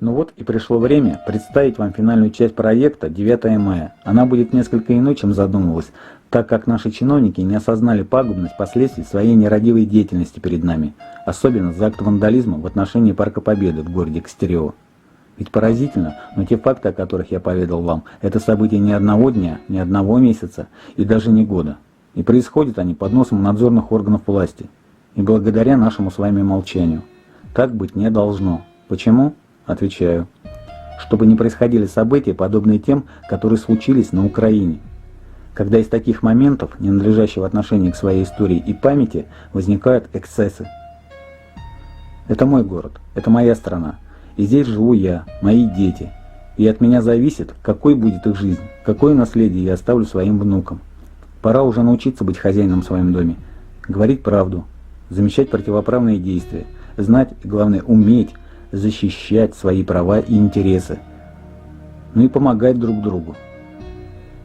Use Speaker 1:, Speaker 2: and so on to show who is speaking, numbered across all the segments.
Speaker 1: Ну вот и пришло время представить вам финальную часть проекта «9 мая». Она будет несколько иной, чем задумывалась, так как наши чиновники не осознали пагубность последствий своей нерадивой деятельности перед нами, особенно за акт вандализма в отношении Парка Победы в городе Костерево. Ведь поразительно, но те факты, о которых я поведал вам, это события не одного дня, не одного месяца и даже не года. И происходят они под носом надзорных органов власти. И благодаря нашему с вами молчанию. Так быть не должно. Почему? Отвечаю. Чтобы не происходили события, подобные тем, которые случились на Украине. Когда из таких моментов, ненадлежащего отношения к своей истории и памяти, возникают эксцессы. Это мой город, это моя страна. И здесь живу я, мои дети. И от меня зависит, какой будет их жизнь, какое наследие я оставлю своим внукам. Пора уже научиться быть хозяином в своем доме, говорить правду, замечать противоправные действия, знать и, главное, уметь защищать свои права и интересы. Ну и помогать друг другу.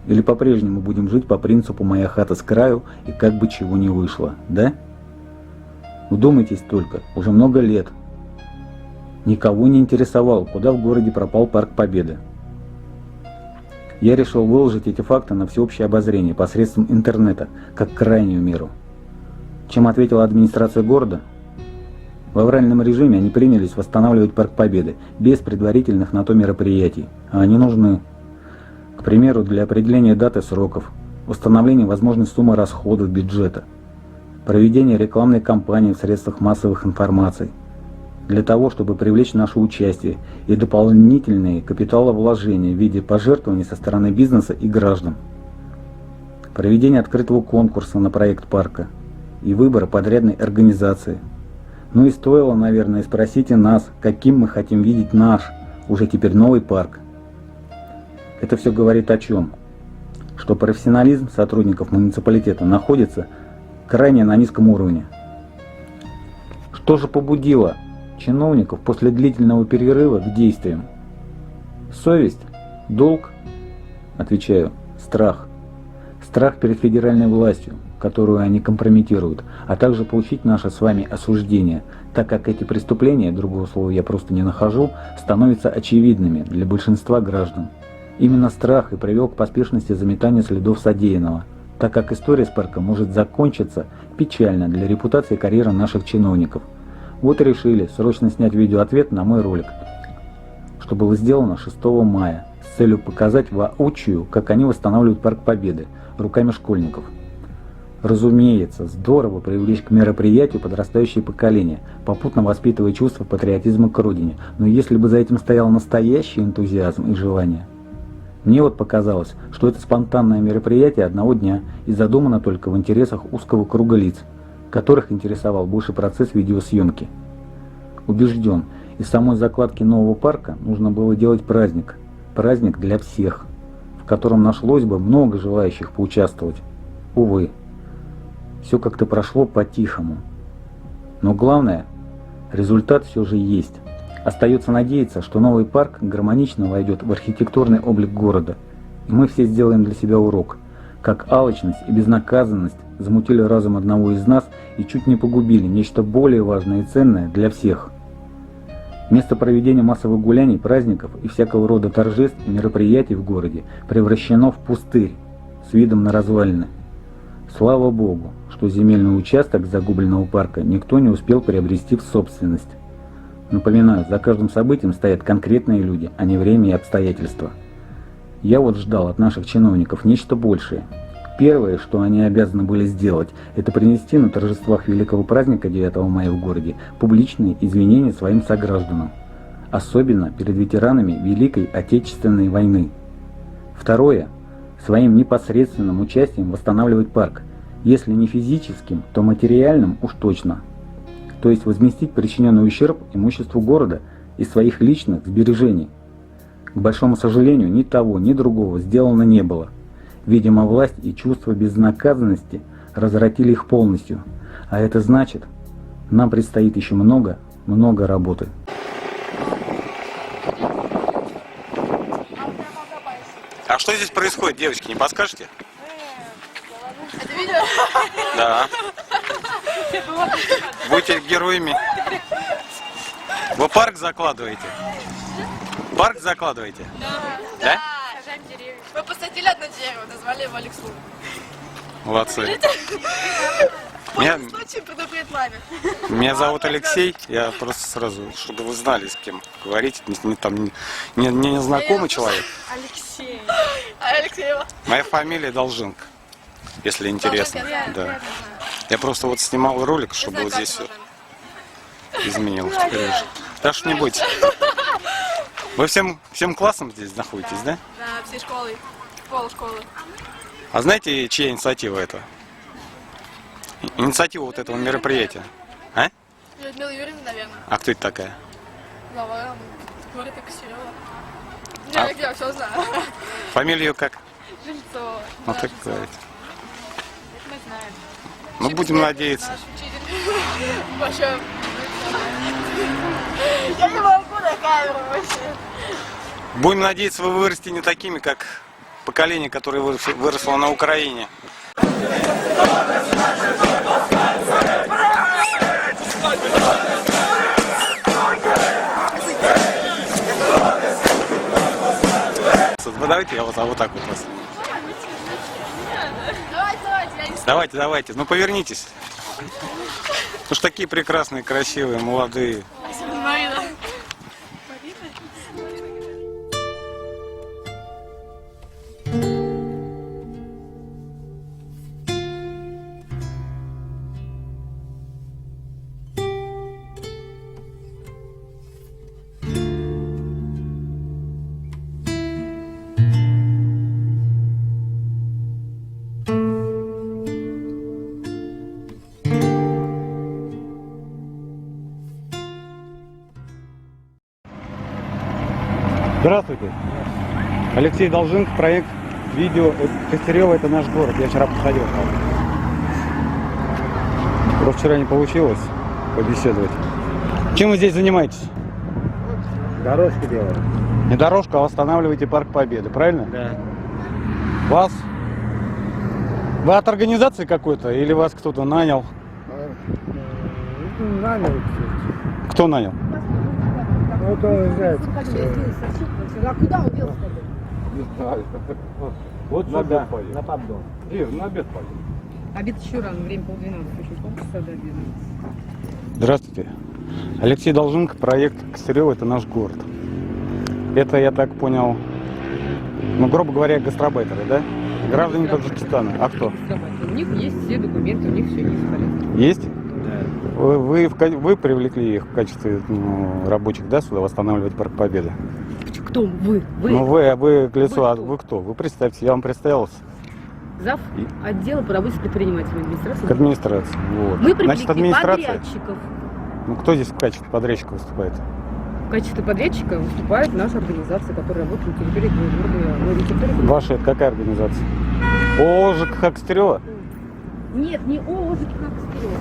Speaker 1: Или по-прежнему будем жить по принципу «моя хата с краю» и как бы чего не вышло, да? Вдумайтесь только, уже много лет никого не интересовало, куда в городе пропал Парк Победы. Я решил выложить эти факты на всеобщее обозрение посредством интернета, как крайнюю меру. Чем ответила администрация города? В авральном режиме они принялись восстанавливать Парк Победы, без предварительных на то мероприятий, а они нужны. К примеру, для определения дат и сроков, установления возможной суммы расходов бюджета, проведения рекламной кампании в средствах массовых информаций, для того, чтобы привлечь наше участие и дополнительные капиталовложения в виде пожертвований со стороны бизнеса и граждан, проведение открытого конкурса на проект парка и выбора подрядной организации. Ну и стоило, наверное, спросить и нас, каким мы хотим видеть наш, уже теперь новый парк. Это все говорит о чем? Что профессионализм сотрудников муниципалитета находится крайне на низком уровне. Что же побудило чиновников после длительного перерыва к действиям? Совесть? Долг? Отвечаю, страх. Страх перед федеральной властью, которую они компрометируют, а также получить наше с вами осуждение, так как эти преступления, другого слова я просто не нахожу, становятся очевидными для большинства граждан. Именно страх и привел к поспешности заметания следов содеянного, так как история с парком может закончиться печально для репутации и карьеры наших чиновников. Вот и решили срочно снять видеоответ на мой ролик, что было сделано 6 мая, с целью показать воочию, как они восстанавливают Парк Победы руками школьников. Разумеется, здорово привлечь к мероприятию подрастающее поколение, попутно воспитывая чувство патриотизма к родине, но если бы за этим стоял настоящий энтузиазм и желание. Мне вот показалось, что это спонтанное мероприятие одного дня и задумано только в интересах узкого круга лиц, которых интересовал больше процесс видеосъемки. Убежден, из самой закладки нового парка нужно было делать праздник. Праздник для всех, в котором нашлось бы много желающих поучаствовать. Увы, все как-то прошло по-тихому. Но главное, результат все же есть. Остается надеяться, что новый парк гармонично войдет в архитектурный облик города, и мы все сделаем для себя урок, как алчность и безнаказанность замутили разум одного из нас и чуть не погубили нечто более важное и ценное для всех. Место проведения массовых гуляний, праздников и всякого рода торжеств и мероприятий в городе превращено в пустырь с видом на развалины. Слава Богу, что земельный участок загубленного парка никто не успел приобрести в собственность. Напоминаю, за каждым событием стоят конкретные люди, а не время и обстоятельства. Я вот ждал от наших чиновников нечто большее. Первое, что они обязаны были сделать, это принести на торжествах великого праздника 9 мая в городе публичные извинения своим согражданам, особенно перед ветеранами Великой Отечественной войны. Второе, своим непосредственным участием восстанавливать парк, если не физическим, то материальным уж точно. То есть возместить причиненный ущерб имуществу города из своих личных сбережений. К большому сожалению, ни того, ни другого сделано не было. Видимо, власть и чувство безнаказанности развратили их полностью. А это значит, нам предстоит еще много работы.
Speaker 2: А что здесь происходит, девочки, не подскажете?
Speaker 3: Это видео?
Speaker 2: Да. Будьте героями. Вы парк закладываете? Парк закладываете? Да?
Speaker 3: Сажаем деревья. Мы посадили одно дерево, назвали его Алексу.
Speaker 2: Молодцы.
Speaker 3: В
Speaker 2: Меня,
Speaker 3: любом случае предупредит маме.
Speaker 2: меня зовут Алексей. Я просто сразу, чтобы вы знали, с кем говорить. Не знакомый человек.
Speaker 3: Алексей. А Алексеева?
Speaker 2: Моя фамилия Долженко, если интересно.
Speaker 3: Долженко,
Speaker 2: Да. Я просто вот снимал ролик, чтобы вот здесь все изменилось. Теперь уже. Так что не бойтесь. Вы всем классом здесь находитесь, да?
Speaker 3: Да, всей школой. Полшколы.
Speaker 2: А знаете, чья инициатива это? Инициатива вот этого мероприятия. А?
Speaker 3: Людмила Юрьевна, наверное.
Speaker 2: А кто это такая?
Speaker 3: Глава города Костерева.
Speaker 2: А?
Speaker 3: Я все знаю.
Speaker 2: Фамилию как?
Speaker 3: Жильцова.
Speaker 2: Ну
Speaker 3: Наша
Speaker 2: так
Speaker 3: Жильцова.
Speaker 2: говорите.
Speaker 3: Мы знаем.
Speaker 2: Ну будем надеяться.
Speaker 3: Наш учитель. Вообще. Я не могу на камеру вообще.
Speaker 2: Будем надеяться, вы вырастете не такими, как поколение, которое выросло на Украине. Вы давайте я вот так вот вас.
Speaker 3: Давайте, я не
Speaker 2: Давайте, ну повернитесь. Потому что такие прекрасные, красивые, молодые.
Speaker 3: Марина.
Speaker 1: Здравствуйте. Алексей Долженко, проект видео Костерево — это наш город. Я вчера подходил. Просто вчера не получилось побеседовать. Чем вы здесь занимаетесь?
Speaker 4: Дорожки делаем.
Speaker 1: Не дорожку, а восстанавливаете Парк Победы, правильно?
Speaker 4: Да.
Speaker 1: Вас? Вы от организации какой-то или вас кто-то нанял?
Speaker 4: Нанял.
Speaker 1: Кто нанял?
Speaker 4: Вот он знает.
Speaker 5: А куда он делся?
Speaker 4: Не знаю. Вот
Speaker 1: на
Speaker 4: сюда,
Speaker 1: обед поедем.
Speaker 4: на поддон.
Speaker 1: Ир, на обед пойдем.
Speaker 5: Обед еще рано, время 11:30, еще полчаса до обеда.
Speaker 1: Здравствуйте. Алексей Долженко, проект Костерево — это наш город. Это, я так понял, ну, грубо говоря, гастарбайтеры, да? Граждане Таджикистана. А кто?
Speaker 5: У них есть все документы, у них все есть в порядке.
Speaker 1: Есть?
Speaker 4: Да.
Speaker 1: Вы привлекли их в качестве рабочих, да, сюда восстанавливать Парк Победы?
Speaker 5: Кто? Вы?
Speaker 1: Ну вы к лицу,
Speaker 5: Вы
Speaker 1: а
Speaker 5: кто?
Speaker 1: вы кто? Вы представьте, я вам представился.
Speaker 5: Зав. отдела по работе с предпринимателями администрации.
Speaker 1: К администрации. Вот.
Speaker 5: Мы привлекли
Speaker 1: Значит, администрация.
Speaker 5: подрядчиков.
Speaker 1: Ну кто здесь в качестве подрядчика выступает?
Speaker 5: В качестве подрядчика выступает наша организация, которая работает на территории города. На территории...
Speaker 1: Ваша это какая организация? ООО ЖКХ Костерево?
Speaker 5: Нет, не ООО ЖКХ Костерево.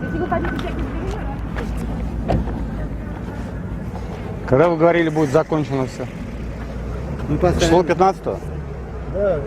Speaker 5: Если вы хотите всякие примеры,
Speaker 1: Когда вы говорили, будет закончено все?
Speaker 4: Ну,
Speaker 1: Число 15-го?
Speaker 4: Да.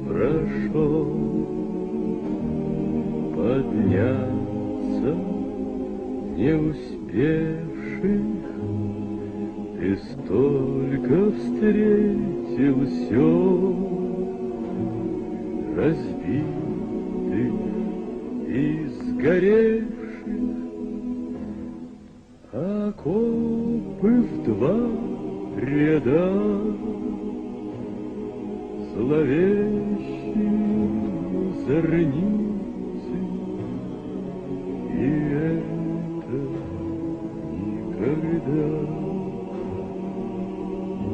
Speaker 6: прошел, подняться не успевших, ты столько встретил сел, разбитых и сгоревших, окопы в два ряда, зловещие зорницы, и это никогда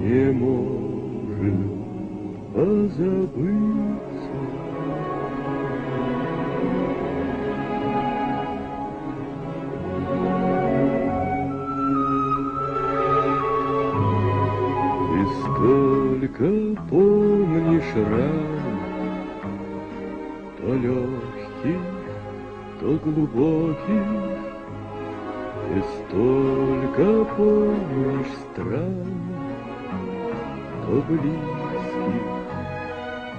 Speaker 6: не может позабыться. Ты столько помнишь ран, то легких, то глубоких, ты столько помнишь стран, то близких,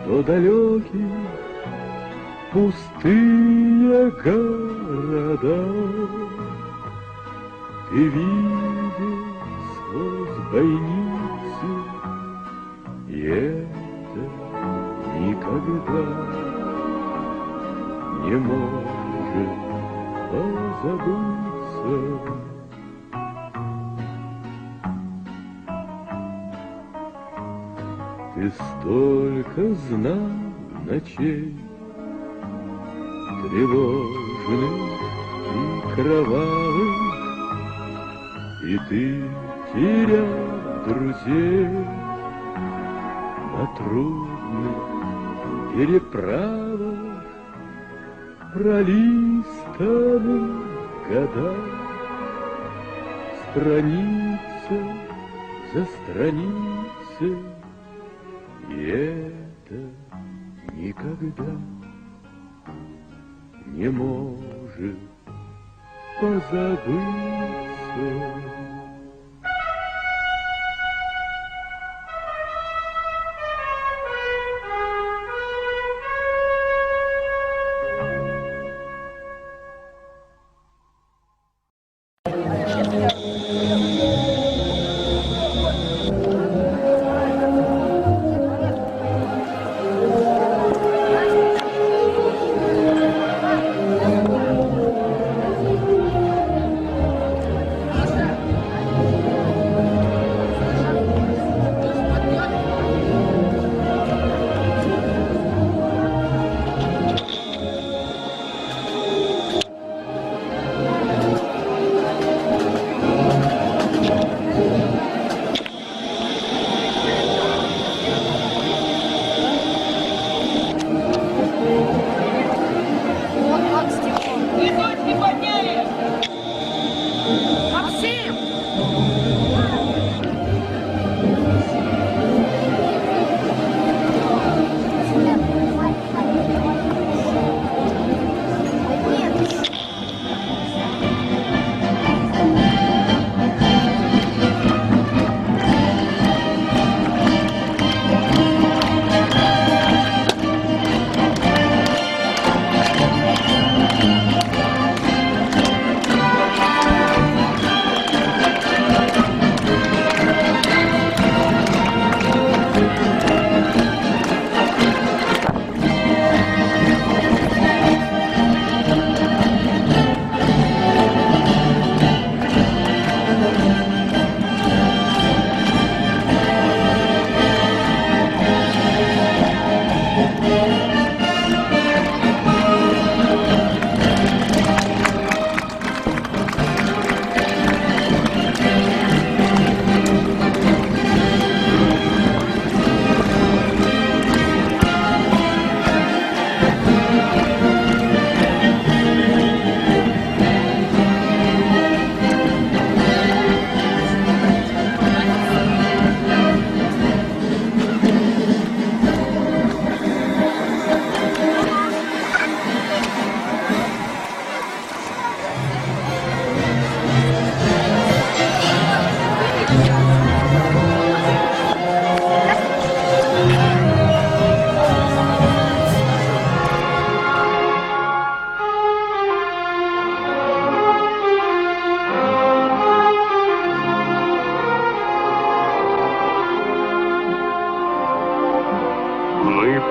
Speaker 6: то далеких, пустые города. Ты видел сквозь бойницы, и это никогда не может позабыться. Ты столько знал ночей, тревожных и кровавых, и ты терял друзей на трудных переправах, пролистанных годах, страница за страницей, и это никогда не может позабыться.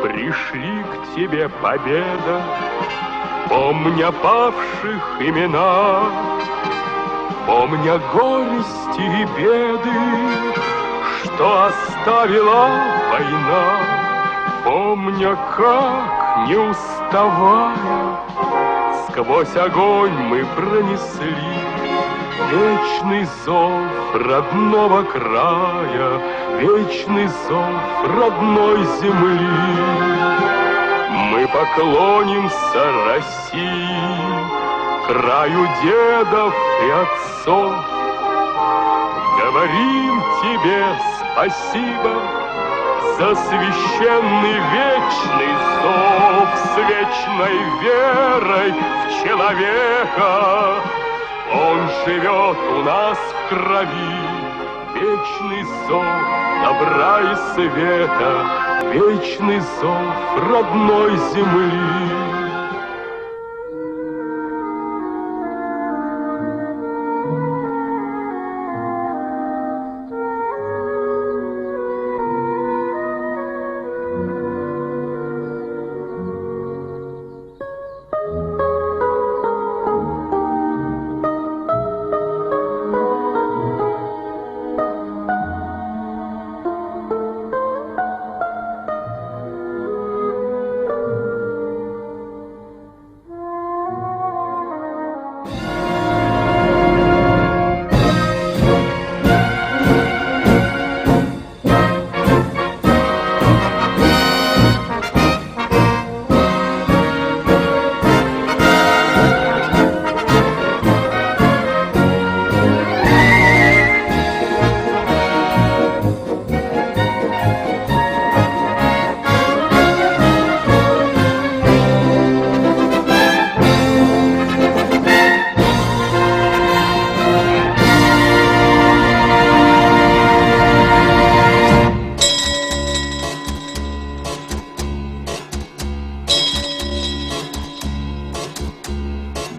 Speaker 6: пришли к тебе победа, помня павших имена, помня горести и беды, что оставила война, помня, как, не уставая, сквозь огонь мы пронесли вечный зов родного края, вечный зов родной земли. Мы поклонимся России, краю дедов и отцов, говорим тебе спасибо за священный вечный зов, с вечной верой в человека. Он живет у нас в крови, вечный зов добра и света, вечный зов родной земли.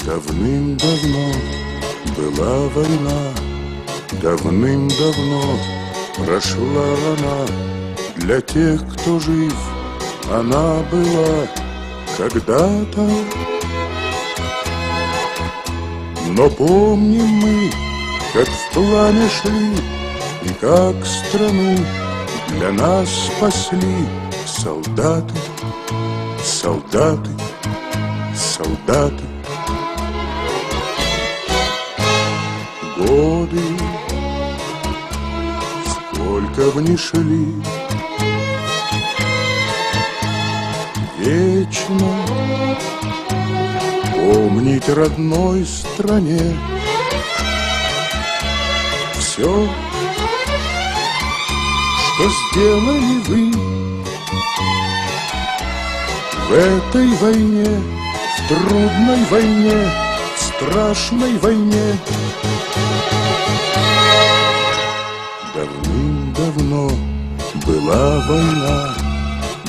Speaker 7: Давным-давно была война, давным-давно прошла она. Для тех, кто жив, она была когда-то. Но помним мы, как в пламя шли, и как страну для нас спасли солдаты, солдаты, солдаты. Годы, сколько в них шли, вечно помнить родной стране все, что сделали вы в этой войне, в трудной войне, в страшной войне. Давным-давно была война,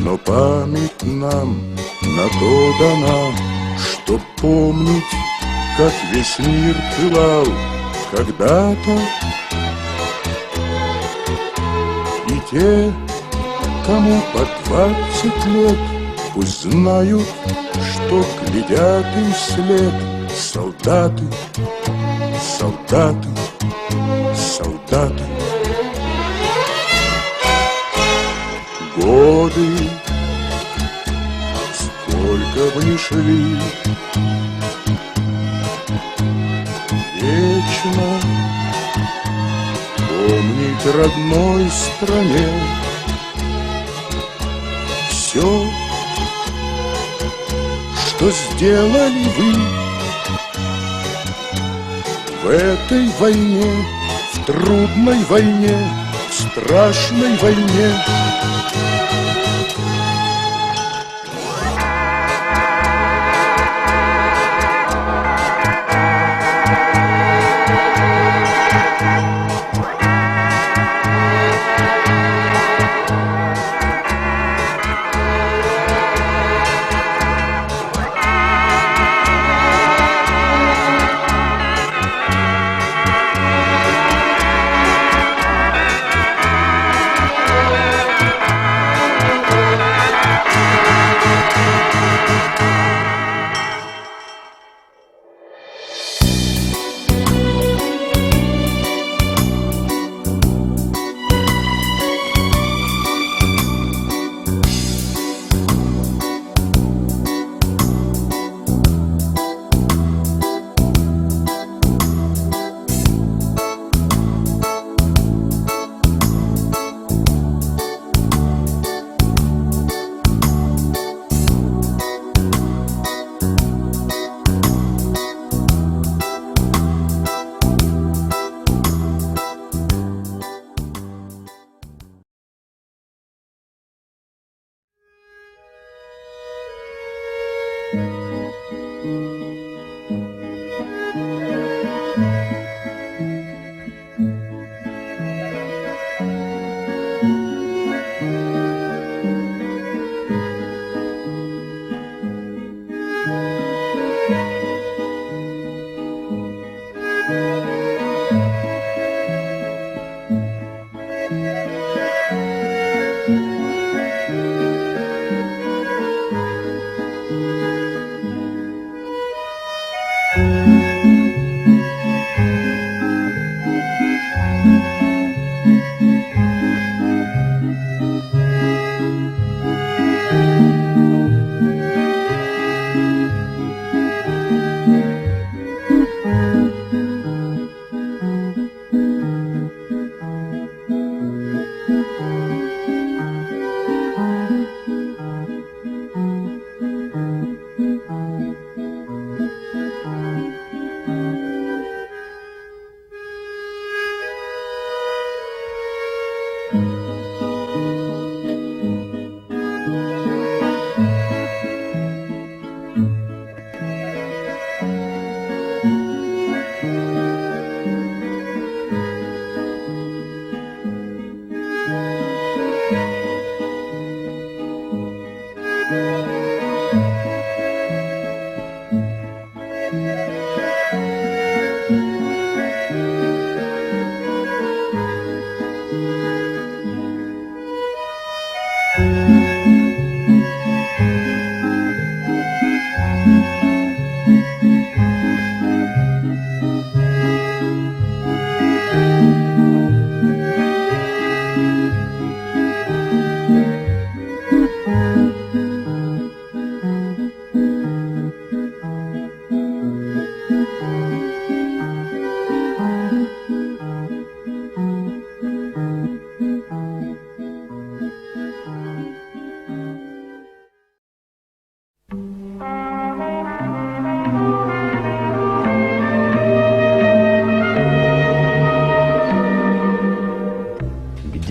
Speaker 7: но память нам на то дана, чтоб помнить, как весь мир пылал когда-то. И те, кому по 20 лет, пусть знают, что глядят им вслед солдаты, солдаты, солдаты. Годы, сколько бы ни шли, вечно помнить родной стране все, что сделали вы в этой войне, в трудной войне, в страшной войне.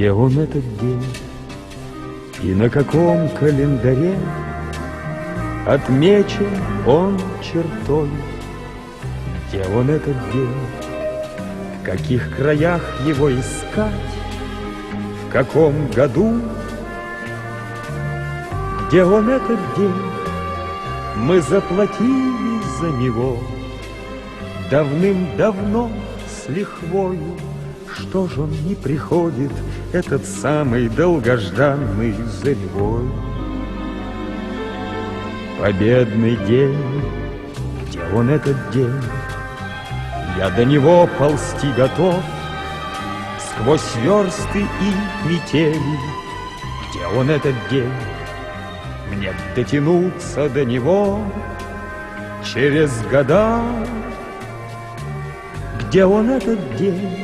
Speaker 8: Где он этот день и на каком календаре отмечен он чертой? Где он этот день, в каких краях его искать, в каком году? Где он этот день, мы заплатили за него давным-давно с лихвою. Что ж он не приходит, этот самый долгожданный заревой? Победный день, где он этот день? Я до него ползти готов сквозь версты и метели. Где он этот день? Мне дотянуться до него через года. Где он этот день?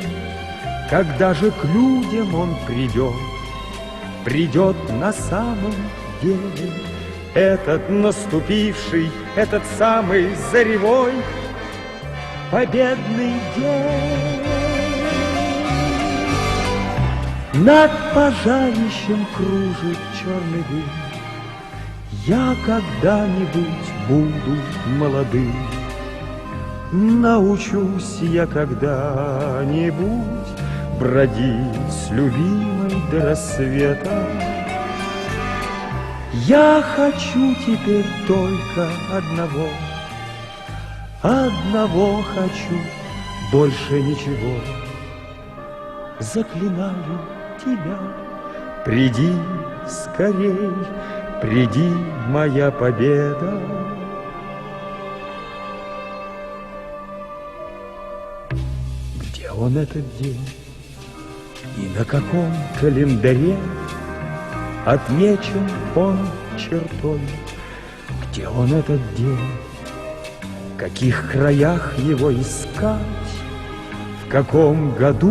Speaker 8: Когда же к людям он придет, придет на самом деле, этот наступивший, этот самый заревой победный день. Над пожарищем кружит черный дым. Я когда-нибудь буду молодым, научусь я когда-нибудь бродить с любимой до рассвета. Я хочу теперь только одного, одного хочу, больше ничего. Заклинаю тебя, приди скорей, приди, моя победа. Где он этот день? И на каком календаре отмечен он чертой? Где он этот день? В каких краях его искать? В каком году?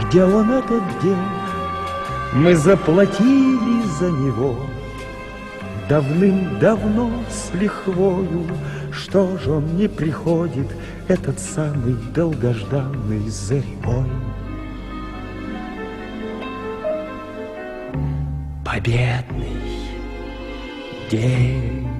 Speaker 8: Где он этот день? Мы заплатили за него давным-давно с лихвою. Что ж он не приходит, этот самый долгожданный заревой? Победный день.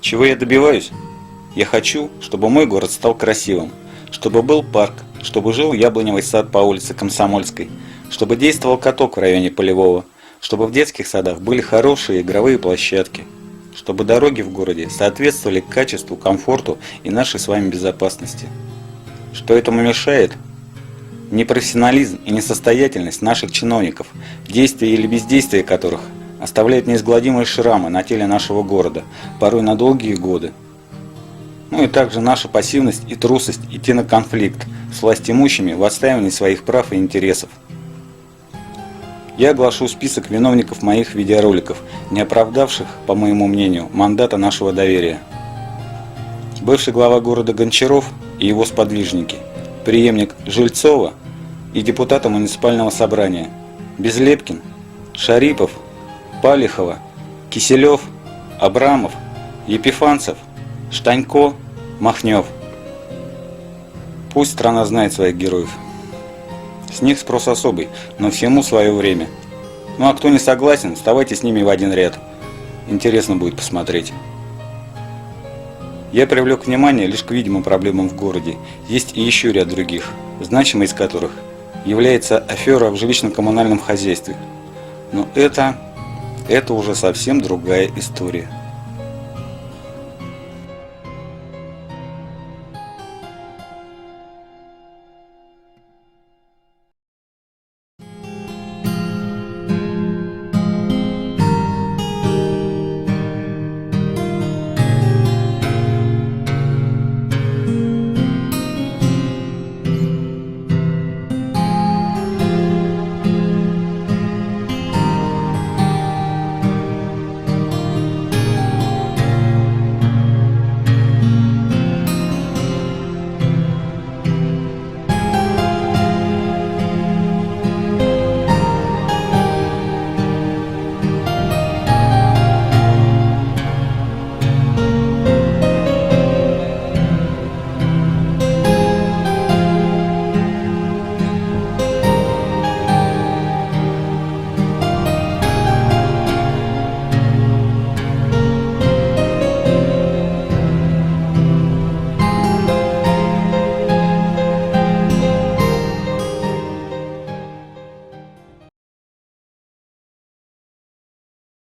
Speaker 9: Чего я добиваюсь? Я хочу, чтобы мой город стал красивым, чтобы был парк,
Speaker 1: чтобы жил яблоневый сад по улице Комсомольской, чтобы действовал каток в районе Полевого, чтобы в детских садах были хорошие игровые площадки, чтобы дороги в городе соответствовали качеству, комфорту и нашей с вами безопасности. Что этому мешает? Непрофессионализм и несостоятельность наших чиновников, действия или бездействие которых оставляют неизгладимые шрамы на теле нашего города, порой на долгие годы. Ну и также наша пассивность и трусость идти на конфликт с властимущими в отстаивании своих прав и интересов. Я оглашу список виновников моих видеороликов, не оправдавших, по моему мнению, мандата нашего доверия. Бывший глава города Гончаров и его сподвижники, преемник Жильцова и депутата муниципального собрания Безлепкин, Шарипов, Палихова, Киселев, Абрамов, Епифанцев, Штанько, Махнев. Пусть страна знает своих героев. С них спрос особый, но всему свое время. Ну а кто не согласен, вставайте с ними в один ряд. Интересно будет посмотреть. Я привлек внимание лишь к видимым проблемам в городе. Есть и еще ряд других, значимой из которых является афера в жилищно-коммунальном хозяйстве. Но это уже совсем другая история.